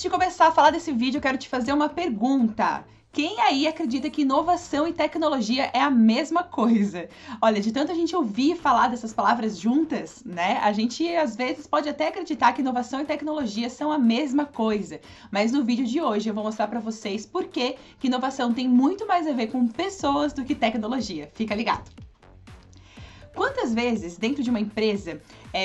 de começar a falar desse vídeo, eu quero te fazer uma pergunta. Quem aí acredita que inovação e tecnologia é a mesma coisa? Olha, de tanto a gente ouvir falar dessas palavras juntas, né? A gente às vezes pode até acreditar que inovação e tecnologia são a mesma coisa. Mas no vídeo de hoje eu vou mostrar para vocês por que inovação tem muito mais a ver com pessoas do que tecnologia. Fica ligado! Quantas vezes dentro de uma empresa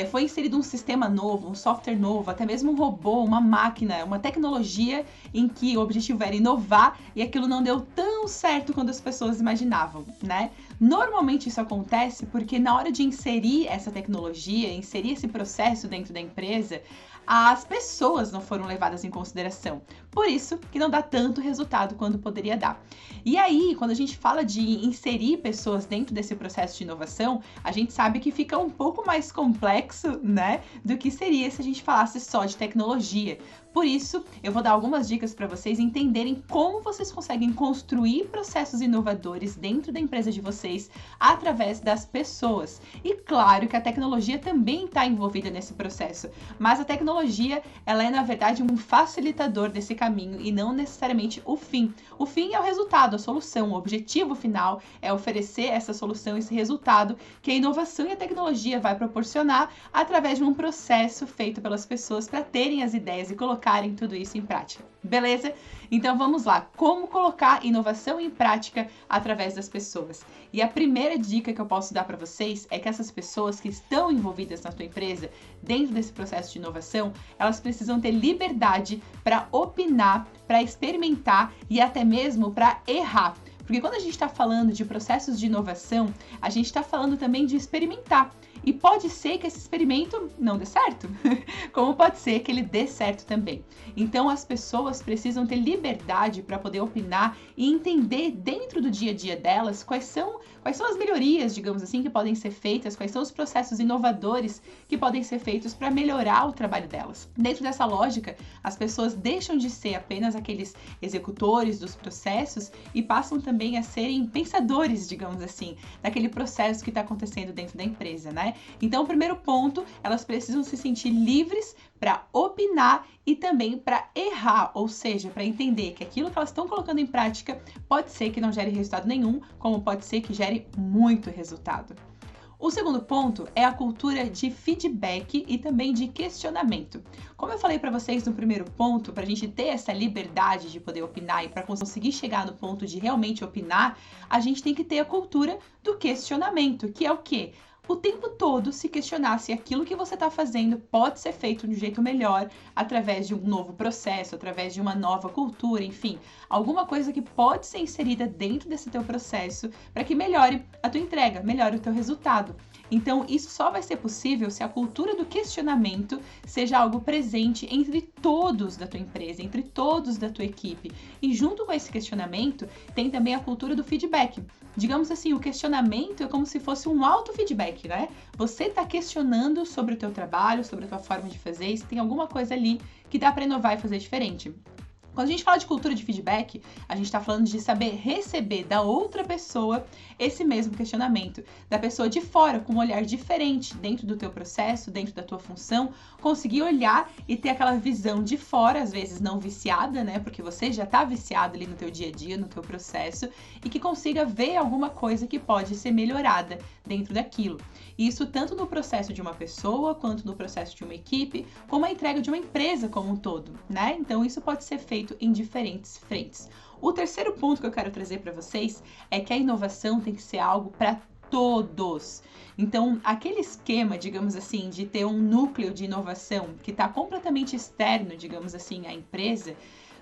foi inserido um sistema novo, um software novo, até mesmo um robô, uma máquina, uma tecnologia em que o objetivo era inovar e aquilo não deu tão certo quanto as pessoas imaginavam, né? Normalmente isso acontece porque na hora de inserir essa tecnologia, inserir esse processo dentro da empresa, as pessoas não foram levadas em consideração. Por isso que não dá tanto resultado quanto poderia dar. E aí, quando a gente fala de inserir pessoas dentro desse processo de inovação, a gente sabe que fica um pouco mais complexo, né, do que seria se a gente falasse só de tecnologia. Por isso, eu vou dar algumas dicas para vocês entenderem como vocês conseguem construir processos inovadores dentro da empresa de vocês através das pessoas. E claro que a tecnologia também está envolvida nesse processo, mas a tecnologia, ela é na verdade um facilitador desse caminho e não necessariamente o fim. O fim é o resultado, a solução, o objetivo final é oferecer essa solução, esse resultado que a inovação e a tecnologia vai proporcionar através de um processo feito pelas pessoas para terem as ideias e colocarem tudo isso em prática. Beleza? Então vamos lá, como colocar inovação em prática através das pessoas. E a primeira dica que eu posso dar para vocês é que essas pessoas que estão envolvidas na tua empresa, dentro desse processo de inovação, elas precisam ter liberdade para opinar, para experimentar e até mesmo para errar. Porque quando a gente está falando de processos de inovação, a gente está falando também de experimentar. E pode ser que esse experimento não dê certo, como pode ser que ele dê certo também. Então as pessoas precisam ter liberdade para poder opinar e entender dentro do dia a dia delas quais são as melhorias, digamos assim, que podem ser feitas, quais são os processos inovadores que podem ser feitos para melhorar o trabalho delas. Dentro dessa lógica, as pessoas deixam de ser apenas aqueles executores dos processos e passam também a serem pensadores, digamos assim, daquele processo que está acontecendo dentro da empresa, né? Então, o primeiro ponto, elas precisam se sentir livres para opinar e também para errar, ou seja, para entender que aquilo que elas estão colocando em prática pode ser que não gere resultado nenhum, como pode ser que gere muito resultado. O segundo ponto é a cultura de feedback e também de questionamento. Como eu falei para vocês no primeiro ponto, para a gente ter essa liberdade de poder opinar e para conseguir chegar no ponto de realmente opinar, a gente tem que ter a cultura do questionamento, que é o quê? O tempo todo se questionar se aquilo que você está fazendo pode ser feito de um jeito melhor, através de um novo processo, através de uma nova cultura, enfim, alguma coisa que pode ser inserida dentro desse teu processo para que melhore a tua entrega, melhore o teu resultado. Então, isso só vai ser possível se a cultura do questionamento seja algo presente entre todos da tua empresa, entre todos da tua equipe. E junto com esse questionamento, tem também a cultura do feedback. Digamos assim, o questionamento é como se fosse um auto-feedback, né? Você está questionando sobre o teu trabalho, sobre a tua forma de fazer, e se tem alguma coisa ali que dá para inovar e fazer diferente. Quando a gente fala de cultura de feedback, a gente está falando de saber receber da outra pessoa esse mesmo questionamento, da pessoa de fora, com um olhar diferente dentro do teu processo, dentro da tua função, conseguir olhar e ter aquela visão de fora, às vezes não viciada, né? Porque você já está viciado ali no teu dia a dia, no teu processo, e que consiga ver alguma coisa que pode ser melhorada dentro daquilo. Isso tanto no processo de uma pessoa, quanto no processo de uma equipe, como a entrega de uma empresa como um todo, né? Então isso pode ser feito em diferentes frentes. O terceiro ponto que eu quero trazer para vocês é que a inovação tem que ser algo para todos. Então, aquele esquema, digamos assim, de ter um núcleo de inovação que está completamente externo, digamos assim, à empresa,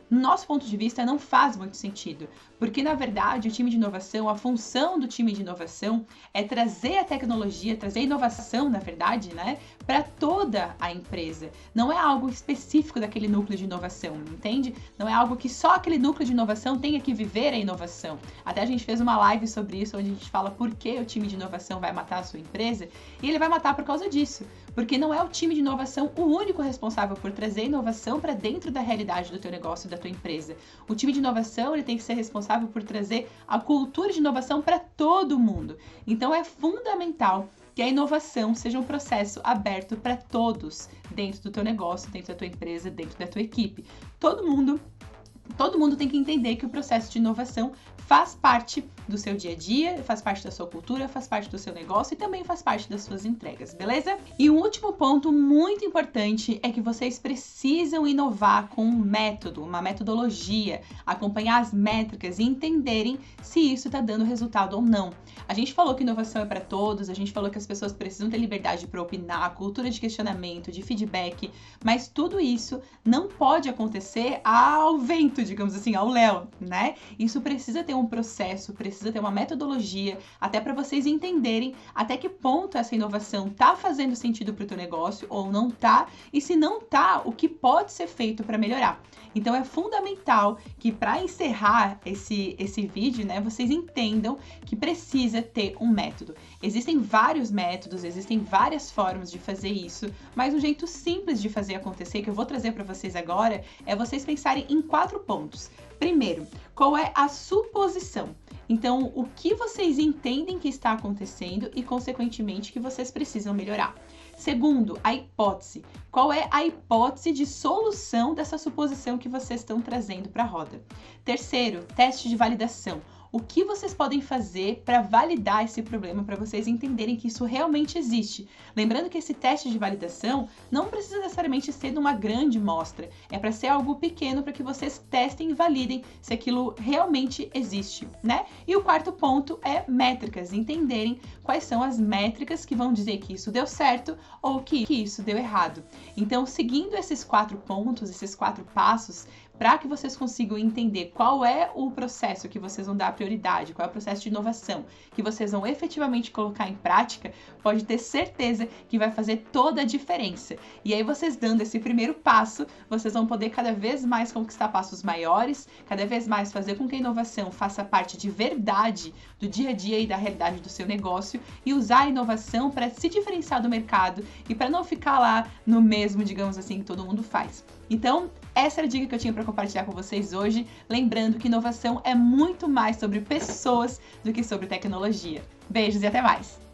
no nosso ponto de vista, não faz muito sentido, porque, na verdade, o time de inovação, a função do time de inovação é trazer a tecnologia, trazer a inovação, na verdade, né, para toda a empresa. Não é algo específico daquele núcleo de inovação, entende? Não é algo que só aquele núcleo de inovação tenha que viver a inovação. Até a gente fez uma live sobre isso, onde a gente fala por que o time de inovação vai matar a sua empresa, e ele vai matar por causa disso, porque não é o time de inovação o único responsável por trazer inovação para dentro da realidade do teu negócio, da tua empresa. O time de inovação, ele tem que ser responsável por trazer a cultura de inovação para todo mundo. Então é fundamental que a inovação seja um processo aberto para todos dentro do teu negócio, dentro da tua empresa, dentro da tua equipe. Todo mundo tem que entender que o processo de inovação faz parte do seu dia a dia, faz parte da sua cultura, faz parte do seu negócio e também faz parte das suas entregas, beleza? E um último ponto muito importante é que vocês precisam inovar com um método, uma metodologia, acompanhar as métricas e entenderem se isso está dando resultado ou não. A gente falou que inovação é para todos, a gente falou que as pessoas precisam ter liberdade para opinar, cultura de questionamento, de feedback, mas tudo isso não pode acontecer ao vento, digamos assim, ao léu, né? Isso precisa ter um processo, precisa ter uma metodologia, até para vocês entenderem até que ponto essa inovação tá fazendo sentido para o teu negócio ou não tá, e se não tá, o que pode ser feito para melhorar. Então é fundamental que para encerrar esse vídeo, né, vocês entendam que precisa ter um método. Existem vários métodos, existem várias formas de fazer isso, mas um jeito simples de fazer acontecer, que eu vou trazer para vocês agora, é vocês pensarem em 4 pontos. Primeiro, qual é a suposição? Então, o que vocês entendem que está acontecendo e, consequentemente, que vocês precisam melhorar. Segundo, a hipótese. Qual é a hipótese de solução dessa suposição que vocês estão trazendo para a roda? Terceiro, teste de validação. O que vocês podem fazer para validar esse problema, para vocês entenderem que isso realmente existe? Lembrando que esse teste de validação não precisa necessariamente ser numa grande mostra, é para ser algo pequeno para que vocês testem e validem se aquilo realmente existe, né? E o quarto ponto é métricas, entenderem quais são as métricas que vão dizer que isso deu certo ou que isso deu errado. Então, seguindo esses 4 pontos, esses 4 passos, para que vocês consigam entender qual é o processo que vocês vão dar prioridade, qual é o processo de inovação que vocês vão efetivamente colocar em prática, pode ter certeza que vai fazer toda a diferença. E aí vocês dando esse primeiro passo, vocês vão poder cada vez mais conquistar passos maiores, cada vez mais fazer com que a inovação faça parte de verdade do dia a dia e da realidade do seu negócio e usar a inovação para se diferenciar do mercado e para não ficar lá no mesmo, digamos assim, que todo mundo faz. Então, essa era a dica que eu tinha para compartilhar com vocês hoje, lembrando que inovação é muito mais sobre pessoas do que sobre tecnologia. Beijos e até mais!